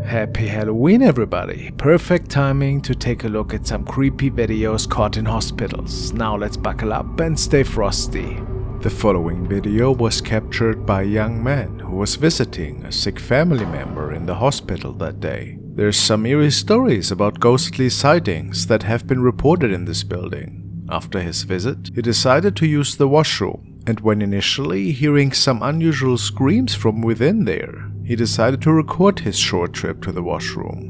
Happy Halloween everybody! Perfect timing to take a look at some creepy videos caught in hospitals. Now let's buckle up and stay frosty. The following video was captured by a young man who was visiting a sick family member in the hospital that day. There's some eerie stories about ghostly sightings that have been reported in this building. After his visit, he decided to use the washroom, and when initially hearing some unusual screams from within there, he decided to record his short trip to the washroom.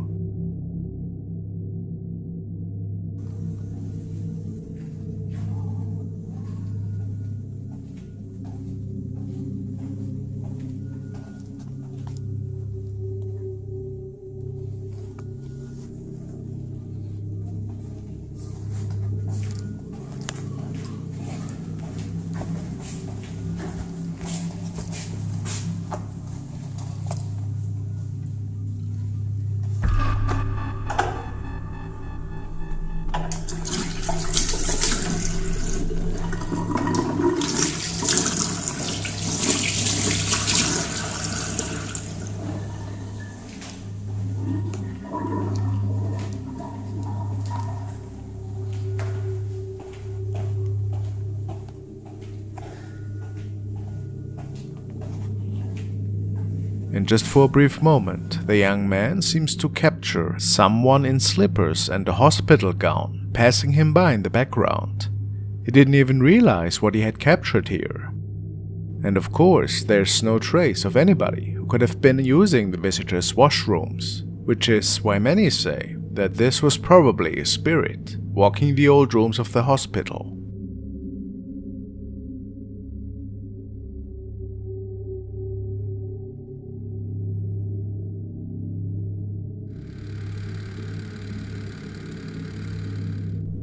And just for a brief moment, the young man seems to capture someone in slippers and a hospital gown passing him by in the background. He didn't even realize what he had captured here. And of course, there's no trace of anybody who could have been using the visitors' washrooms, which is why many say that this was probably a spirit walking the old rooms of the hospital.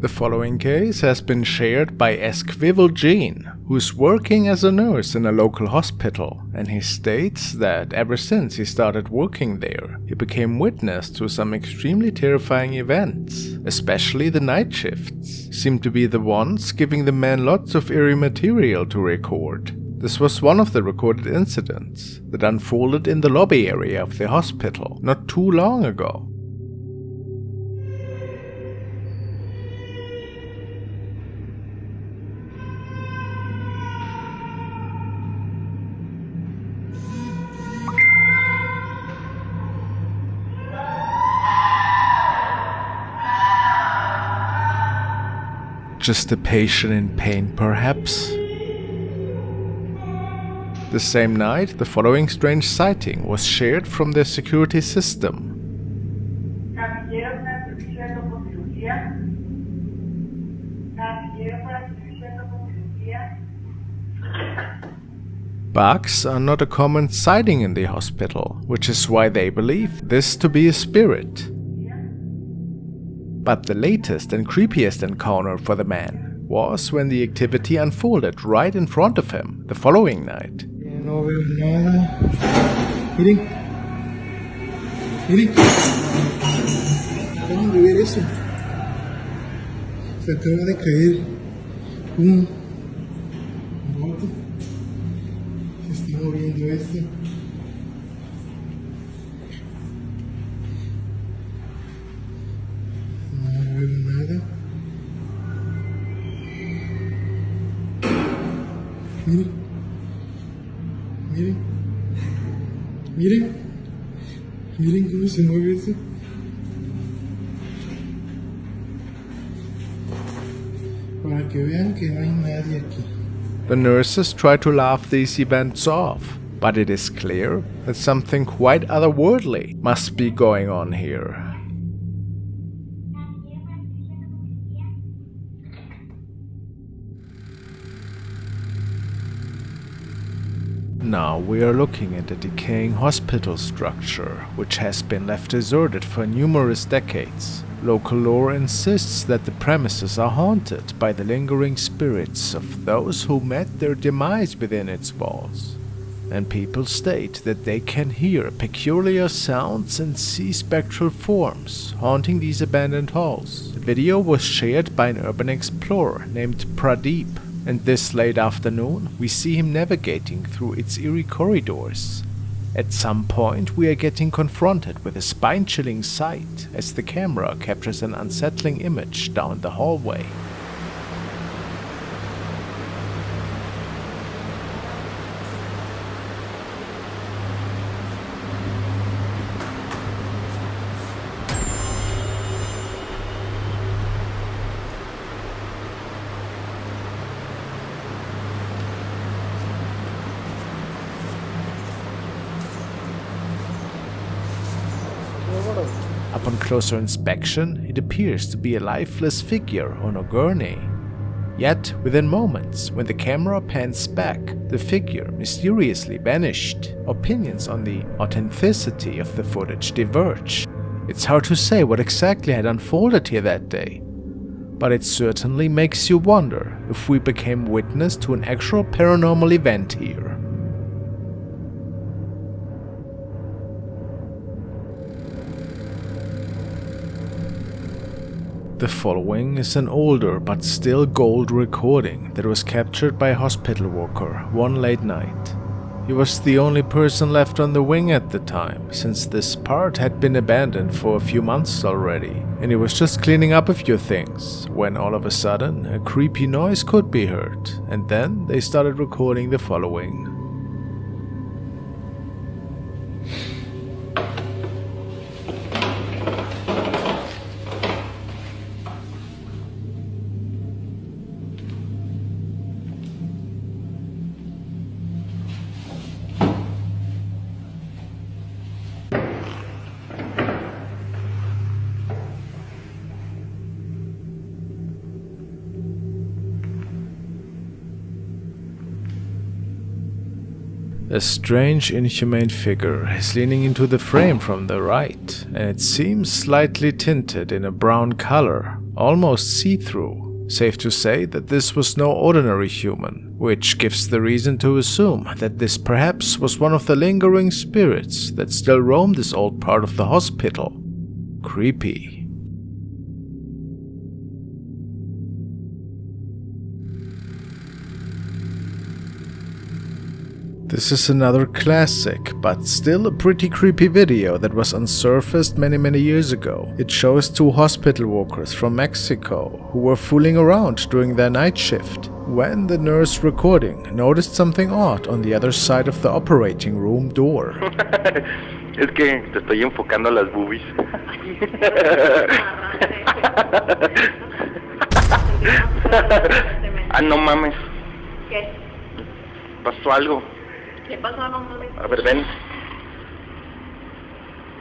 The following case has been shared by Esquivel Jean, who is working as a nurse in a local hospital, and he states that ever since he started working there, he became witness to some extremely terrifying events. Especially the night shifts seem to be the ones giving the man lots of eerie material to record. This was one of the recorded incidents that unfolded in the lobby area of the hospital not too long ago. Just a patient in pain, perhaps? The same night, the following strange sighting was shared from their security system. Bugs are not a common sighting in the hospital, which is why they believe this to be a spirit. But the latest and creepiest encounter for the man was when the activity unfolded right in front of him the following night. No veo nada. Miren. Miren. Acaban de ver eso. Se acaba de caer un bote. Se está moviendo esto. No veo nada. Miren. Miren, miren, miren cómo se mueve eso. Para que vean que no hay nadie aquí. The nurses try to laugh these events off, but it is clear that something quite otherworldly must be going on here. Now we are looking at a decaying hospital structure, which has been left deserted for numerous decades. Local lore insists that the premises are haunted by the lingering spirits of those who met their demise within its walls. And people state that they can hear peculiar sounds and see spectral forms haunting these abandoned halls. The video was shared by an urban explorer named Pradeep, and this late afternoon we see him navigating through its eerie corridors. At some point, we are getting confronted with a spine-chilling sight as the camera captures an unsettling image down the hallway. Upon closer inspection, it appears to be a lifeless figure on a gurney. Yet, within moments, when the camera pans back, the figure mysteriously vanished. Opinions on the authenticity of the footage diverge. It's hard to say what exactly had unfolded here that day, but it certainly makes you wonder if we became witness to an actual paranormal event here. The following is an older but still gold recording that was captured by a hospital worker one late night. He was the only person left on the wing at the time, since this part had been abandoned for a few months already, and he was just cleaning up a few things, when all of a sudden a creepy noise could be heard, and then they started recording the following. A strange, inhumane figure is leaning into the frame from the right, and it seems slightly tinted in a brown color, almost see-through. Safe to say that this was no ordinary human, which gives the reason to assume that this perhaps was one of the lingering spirits that still roam this old part of the hospital. Creepy. This is another classic, but still a pretty creepy video that was unsurfaced many years ago. It shows two hospital workers from Mexico who were fooling around during their night shift, when the nurse recording noticed something odd on the other side of the operating room door. Es que te estoy enfocando las boobies. Ah, no mames. ¿Qué? Pasó algo. ¿Qué pasó? No mames. A ver, ven.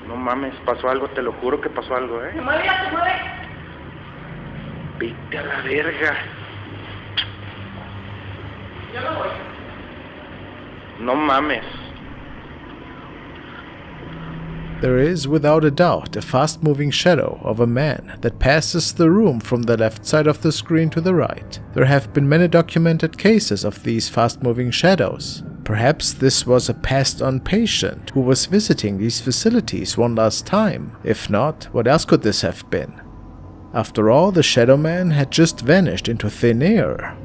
No mames, pasó algo, te lo juro que pasó algo, Se mueve, ya se mueve. Vete a la verga. Yo no voy. No mames. There is, without a doubt, a fast-moving shadow of a man that passes the room from the left side of the screen to the right. There have been many documented cases of these fast-moving shadows. Perhaps this was a passed-on patient who was visiting these facilities one last time. If not, what else could this have been? After all, the shadow man had just vanished into thin air.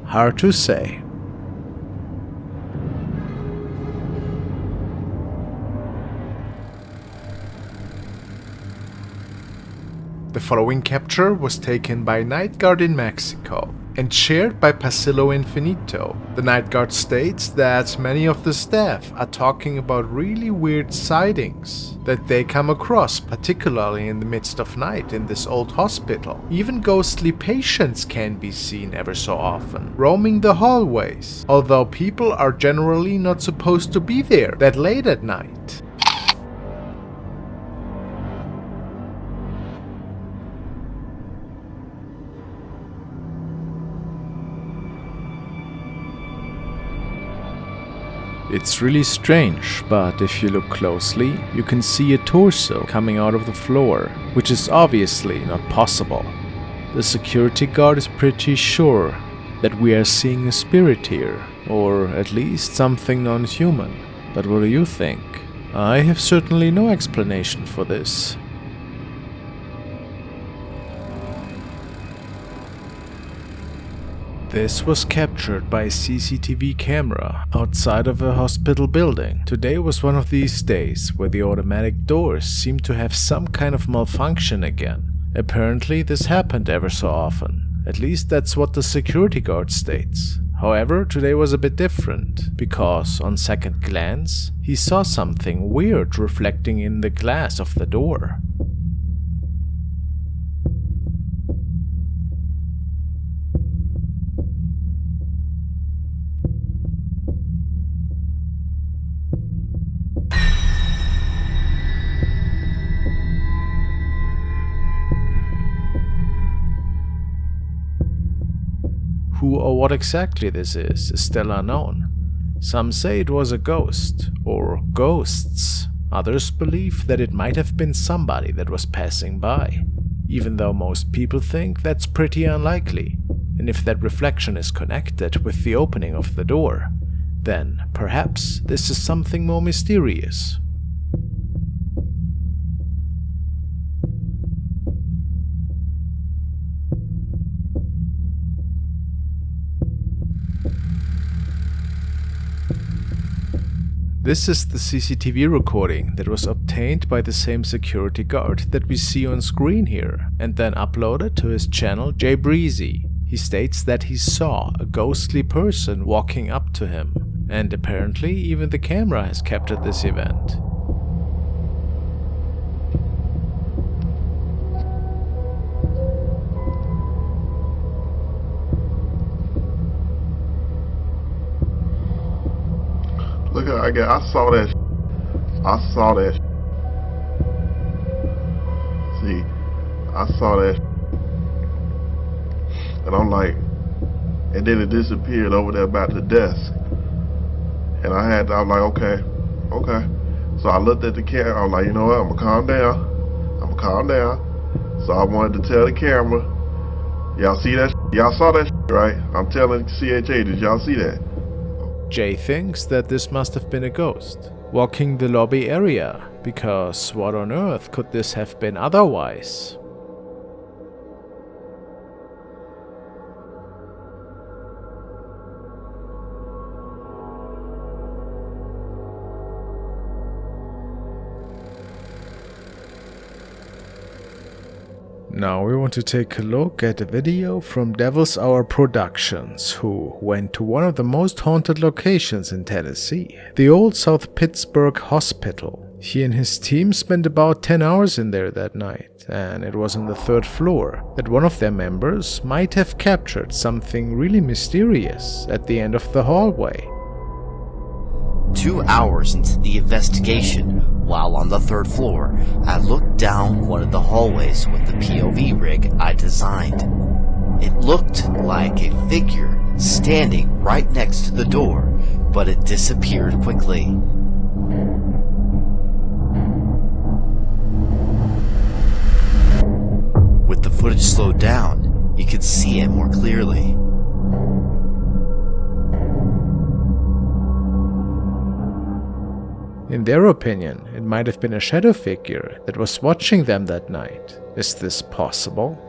Hard to say. The following capture was taken by Night Guard in Mexico and shared by Pasillo Infinito. The Night Guard states that many of the staff are talking about really weird sightings that they come across, particularly in the midst of night in this old hospital. Even ghostly patients can be seen ever so often, roaming the hallways, although people are generally not supposed to be there that late at night. It's really strange, but if you look closely, you can see a torso coming out of the floor, which is obviously not possible. The security guard is pretty sure that we are seeing a spirit here, or at least something non-human. But what do you think? I have certainly no explanation for this. This was captured by a CCTV camera outside of a hospital building. Today was one of these days where the automatic doors seemed to have some kind of malfunction again. Apparently this happened ever so often. At least that's what the security guard states. However, today was a bit different, because on second glance, he saw something weird reflecting in the glass of the door. Who or what exactly this is still unknown. Some say it was a ghost, or ghosts. Others believe that it might have been somebody that was passing by, even though most people think that's pretty unlikely. And if that reflection is connected with the opening of the door, then perhaps this is something more mysterious. This is the CCTV recording that was obtained by the same security guard that we see on screen here, and then uploaded to his channel Jay Breezy. He states that he saw a ghostly person walking up to him, and apparently even the camera has captured this event. Look at I saw that. I saw that. See, I saw that. And I'm like, and then it disappeared over there by the desk. And I was like, okay. So I looked at the camera. I was like, you know what? I'm gonna calm down. So I wanted to tell the camera, y'all see that? Y'all saw that, right? I'm telling CHA, did y'all see that? Jay thinks that this must have been a ghost walking the lobby area, because what on earth could this have been otherwise? Now we want to take a look at a video from Devil's Hour Productions, who went to one of the most haunted locations in Tennessee, the old South Pittsburgh Hospital. He and his team spent about 10 hours in there that night, and it was on the 3rd floor that one of their members might have captured something really mysterious at the end of the hallway. 2 hours into the investigation, while on the 3rd floor, I looked down one of the hallways with the POV rig I designed. It looked like a figure standing right next to the door, but it disappeared quickly. With the footage slowed down, you could see it more clearly. In their opinion, it might have been a shadow figure that was watching them that night. Is this possible?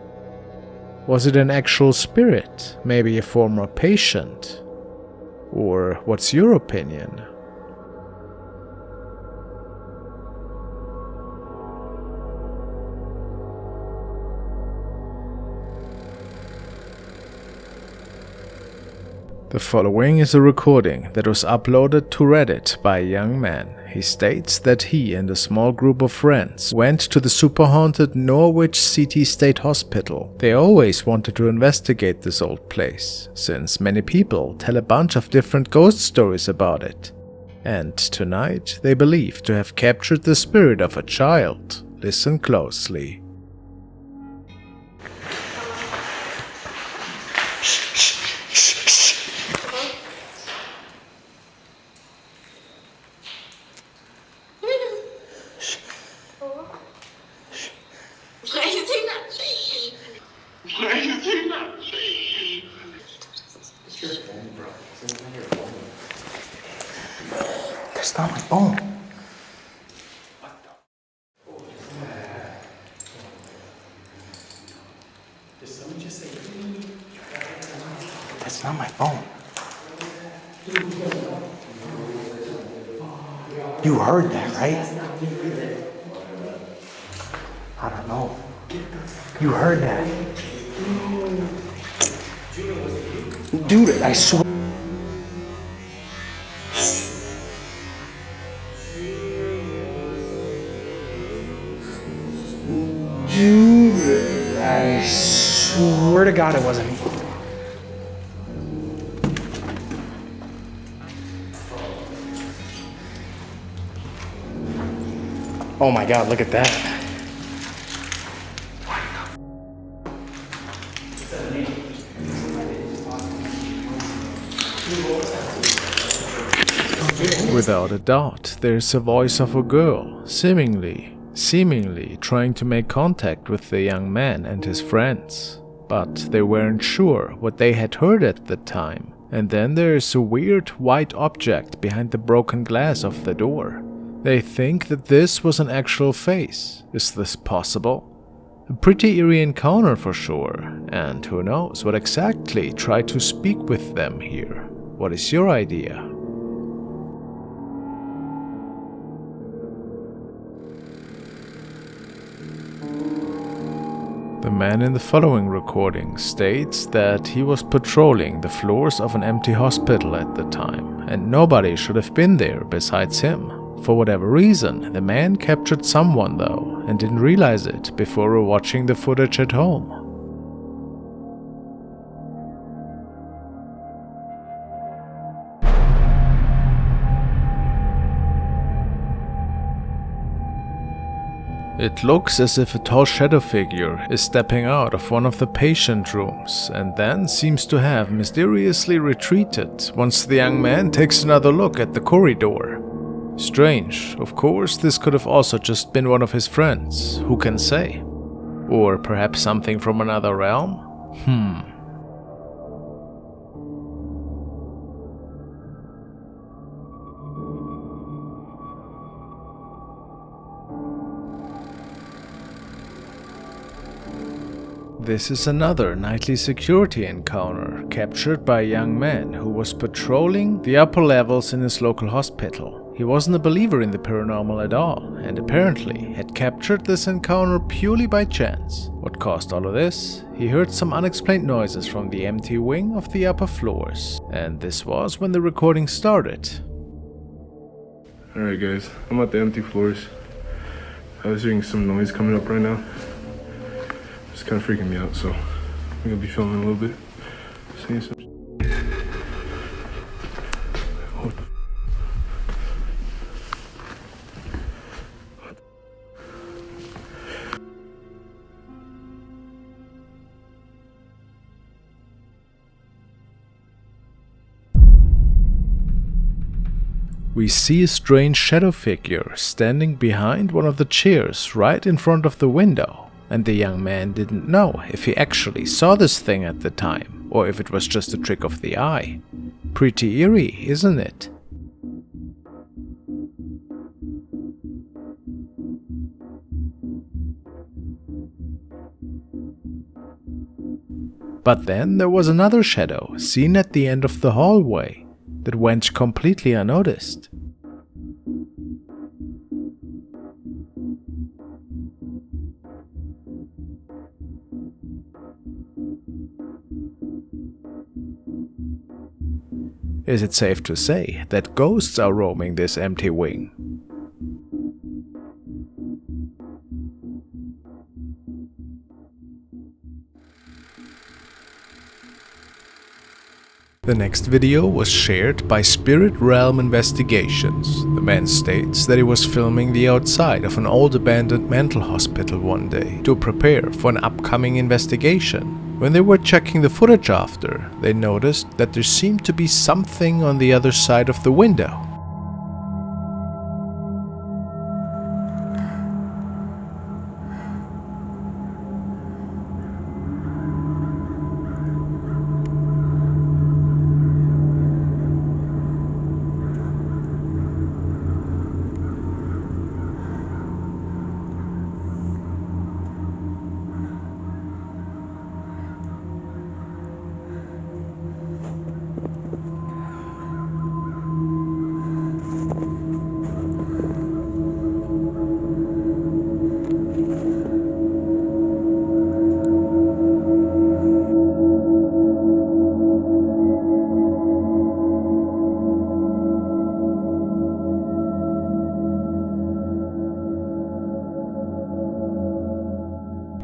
Was it an actual spirit, maybe a former patient? Or what's your opinion? The following is a recording that was uploaded to Reddit by a young man. He states that he and a small group of friends went to the super haunted Norwich City State Hospital. They always wanted to investigate this old place, since many people tell a bunch of different ghost stories about it. And tonight they believe to have captured the spirit of a child. Listen closely. That's not my phone. Did someone just say It's not my phone. You heard that, right? I don't know. You heard that. Dude, I swear. Dude, I swear to God it wasn't me. Oh my God, look at that. Without a doubt, there's a voice of a girl, seemingly trying to make contact with the young man and his friends. But they weren't sure what they had heard at the time. And then there's a weird white object behind the broken glass of the door. They think that this was an actual face. Is this possible? A pretty eerie encounter for sure, and who knows what exactly tried to speak with them here. What is your idea? The man in the following recording states that he was patrolling the floors of an empty hospital at the time, and nobody should have been there besides him. For whatever reason, the man captured someone though, and didn't realize it before watching the footage at home. It looks as if a tall shadow figure is stepping out of one of the patient rooms and then seems to have mysteriously retreated once the young man takes another look at the corridor. Strange, of course this could have also just been one of his friends, who can say? Or perhaps something from another realm? This is another nightly security encounter captured by a young man who was patrolling the upper levels in his local hospital. He wasn't a believer in the paranormal at all, and apparently had captured this encounter purely by chance. What caused all of this? He heard some unexplained noises from the empty wing of the upper floors, and this was when the recording started. Alright guys, I'm at the empty floors. I was hearing some noise coming up right now. It's kind of freaking me out, so I'm gonna be filming a little bit. Seeing some. We see a strange shadow figure standing behind one of the chairs right in front of the window. And the young man didn't know if he actually saw this thing at the time, or if it was just a trick of the eye. Pretty eerie, isn't it? But then there was another shadow seen at the end of the hallway that went completely unnoticed. Is it safe to say that ghosts are roaming this empty wing? The next video was shared by Spirit Realm Investigations. The man states that he was filming the outside of an old abandoned mental hospital one day to prepare for an upcoming investigation. When they were checking the footage after, they noticed that there seemed to be something on the other side of the window.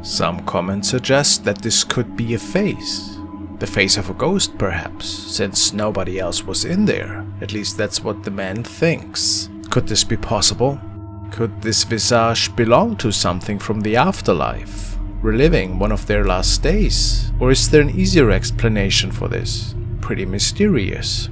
Some comments suggest that this could be a face. The face of a ghost, perhaps, since nobody else was in there. At least that's what the man thinks. Could this be possible? Could this visage belong to something from the afterlife, reliving one of their last days? Or is there an easier explanation for this? Pretty mysterious.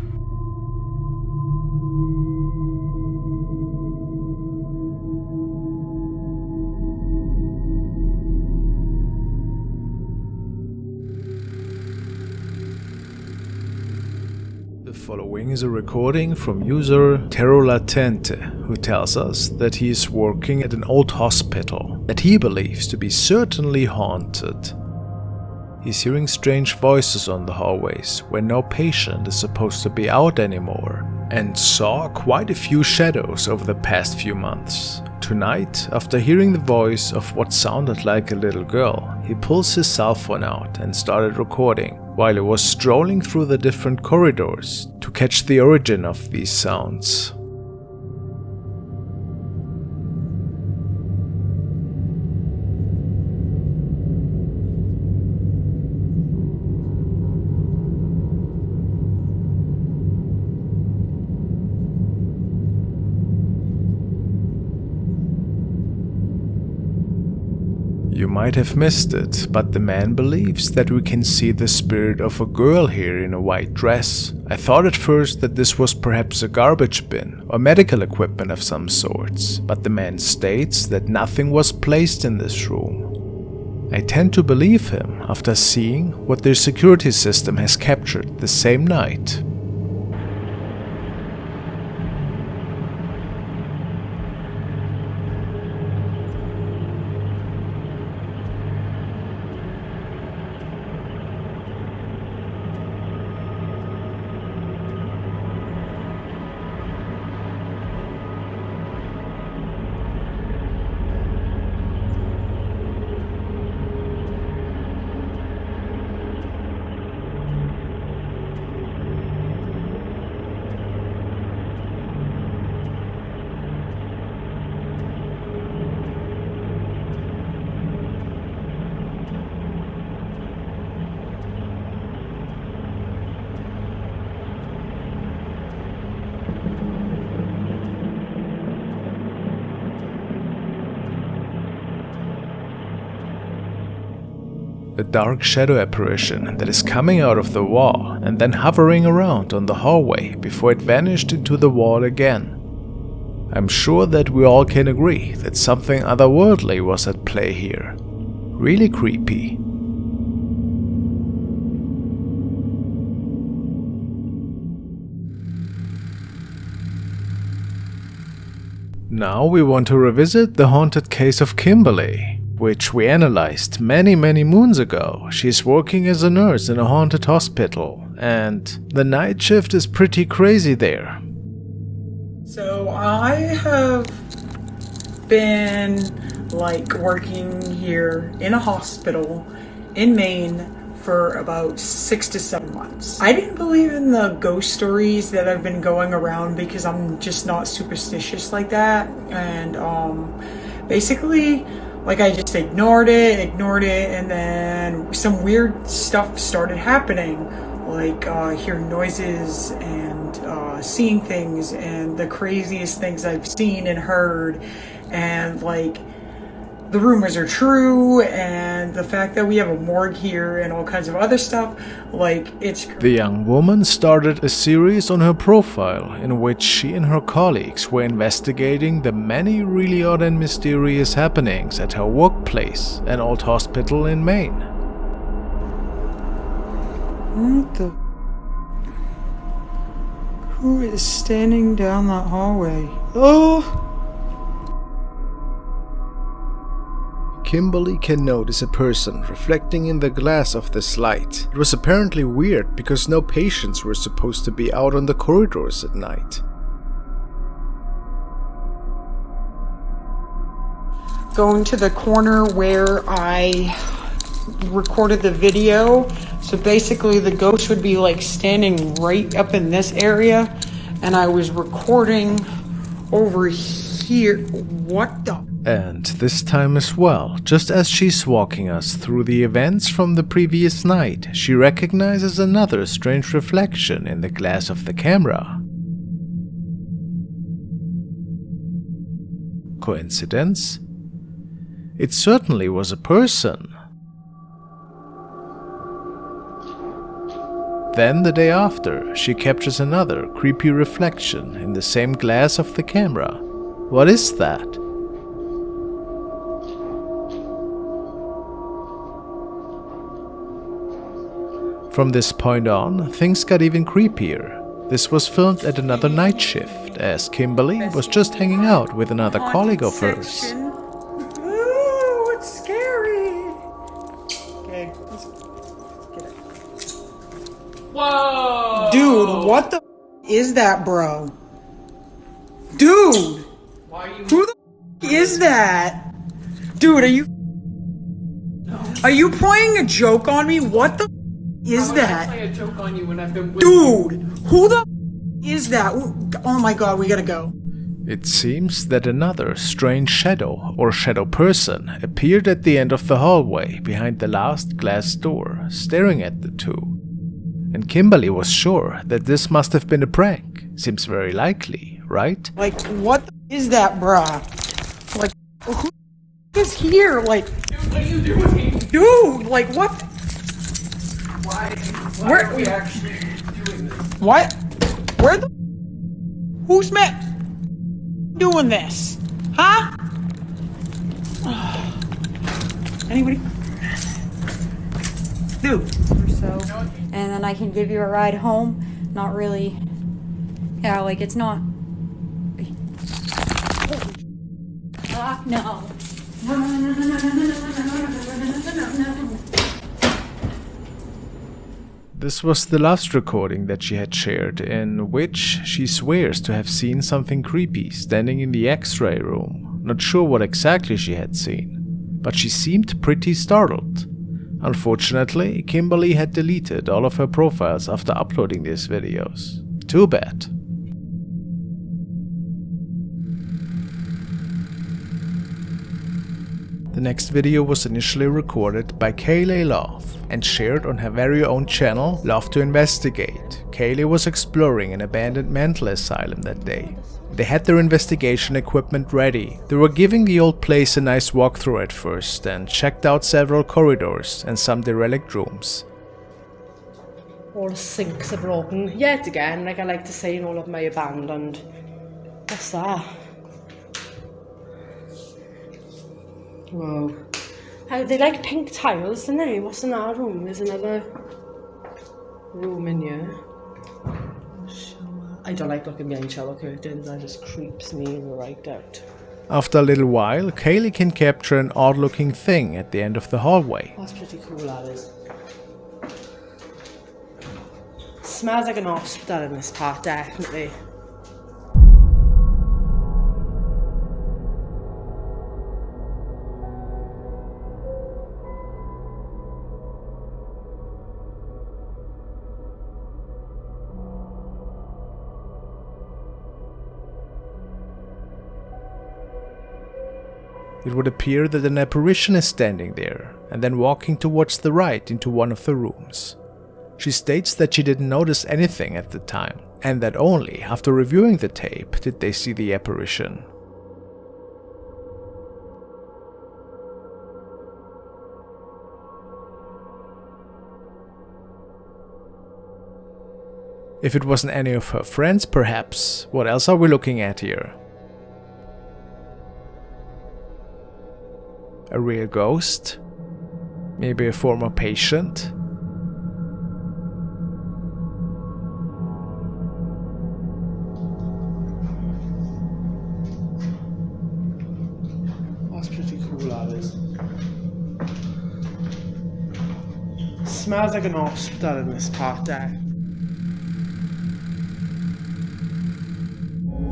The following is a recording from user Terrolatente, who tells us that he is working at an old hospital that he believes to be certainly haunted. He's hearing strange voices on the hallways where no patient is supposed to be out anymore, and saw quite a few shadows over the past few months. Tonight, after hearing the voice of what sounded like a little girl, he pulls his cell phone out and started recording while he was strolling through the different corridors to catch the origin of these sounds. You might have missed it, but the man believes that we can see the spirit of a girl here in a white dress. I thought at first that this was perhaps a garbage bin or medical equipment of some sorts, but the man states that nothing was placed in this room. I tend to believe him after seeing what their security system has captured the same night. A dark shadow apparition that is coming out of the wall and then hovering around on the hallway before it vanished into the wall again. I'm sure that we all can agree that something otherworldly was at play here. Really creepy. Now we want to revisit the haunted case of Kimberly, which we analyzed many moons ago. She's working as a nurse in a haunted hospital, and the night shift is pretty crazy there. So I have been working here in a hospital in Maine for about 6 to 7 months. I didn't believe in the ghost stories that have been going around because I'm just not superstitious like that, and basically I just ignored it, and then some weird stuff started happening, hearing noises and seeing things, and the craziest things I've seen and heard, and the rumors are true, and the fact that we have a morgue here and all kinds of other stuff, it's... The young woman started a series on her profile in which she and her colleagues were investigating the many really odd and mysterious happenings at her workplace, an old hospital in Maine. What the... Who is standing down that hallway? Oh! Kimberly can notice a person reflecting in the glass of this light. It was apparently weird because no patients were supposed to be out on the corridors at night. Going to the corner where I recorded the video. So basically the ghost would be standing right up in this area, and I was recording over here. What the... And this time as well, just as she's walking us through the events from the previous night, she recognizes another strange reflection in the glass of the camera. Coincidence? It certainly was a person. Then the day after, she captures another creepy reflection in the same glass of the camera. What is that? From this point on, things got even creepier. This was filmed at another night shift, as Kimberly was just hanging out with another colleague of hers. Ooh, it's scary. Okay, let's get it. Whoa! Dude, what the is that, bro? Dude! Who the is that? Dude, are you playing a joke on me? What the is that? Play a joke on you when I've been with Dude, who the is that? Oh my god, we gotta go. It seems that another strange shadow or shadow person appeared at the end of the hallway behind the last glass door, staring at the two. And Kimberly was sure that this must have been a prank. Seems very likely, right? Like, what the is that, bruh? Like, who is here? Like, Dude, what are you doing? dude, like, what? Why Where- are we actually doing this? What? Where the? Who's doing this? Huh? Anybody? Dude. Or so, and then I can give you a ride home. Not really. Yeah, like it's not. No. This was the last recording that she had shared, in which she swears to have seen something creepy standing in the X-ray room. Not sure what exactly she had seen, but she seemed pretty startled. Unfortunately, Kimberly had deleted all of her profiles after uploading these videos. Too bad. The next video was initially recorded by Kayleigh Love and shared on her very own channel, Love to Investigate. Kayleigh was exploring an abandoned mental asylum that day. They had their investigation equipment ready. They were giving the old place a nice walkthrough at first and checked out several corridors and some derelict rooms. All the sinks are broken. Yet again, like I like to say in all of my abandoned. What's that? Whoa. They like pink tiles, don't they? What's in that room? There's another room in here. Shower. I don't like looking behind shower curtains, that just creeps me right out. After a little while, Kayleigh can capture an odd looking thing at the end of the hallway. That's pretty cool, that is. Smells like an hospital in this part, definitely. It would appear that an apparition is standing there, and then walking towards the right into one of the rooms. She states that she didn't notice anything at the time, and that only after reviewing the tape did they see the apparition. If it wasn't any of her friends, perhaps. What else are we looking at here? A real ghost? Maybe a former patient? That's pretty cool, that is. Smells like an hospital in this part there.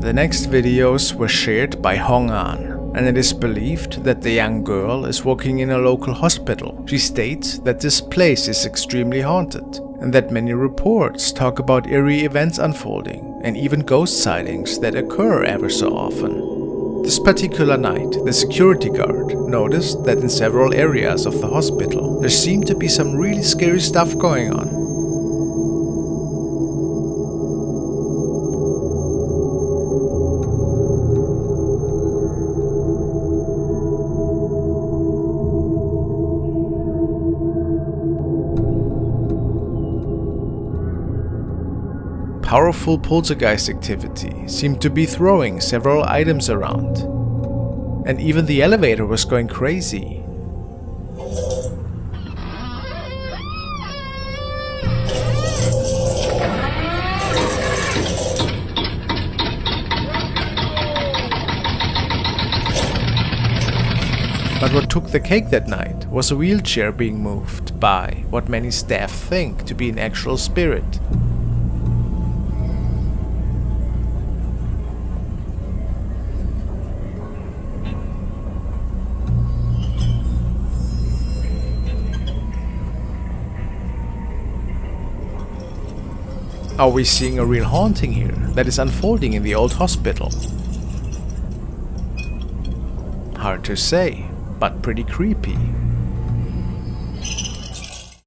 The next videos were shared by Hong An, and it is believed that the young girl is working in a local hospital. She states that this place is extremely haunted, and that many reports talk about eerie events unfolding, and even ghost sightings that occur ever so often. This particular night, the security guard noticed that in several areas of the hospital there seemed to be some really scary stuff going on. Powerful poltergeist activity seemed to be throwing several items around, and even the elevator was going crazy. But what took the cake that night was a wheelchair being moved by what many staff think to be an actual spirit. Are we seeing a real haunting here that is unfolding in the old hospital? Hard to say, but pretty creepy.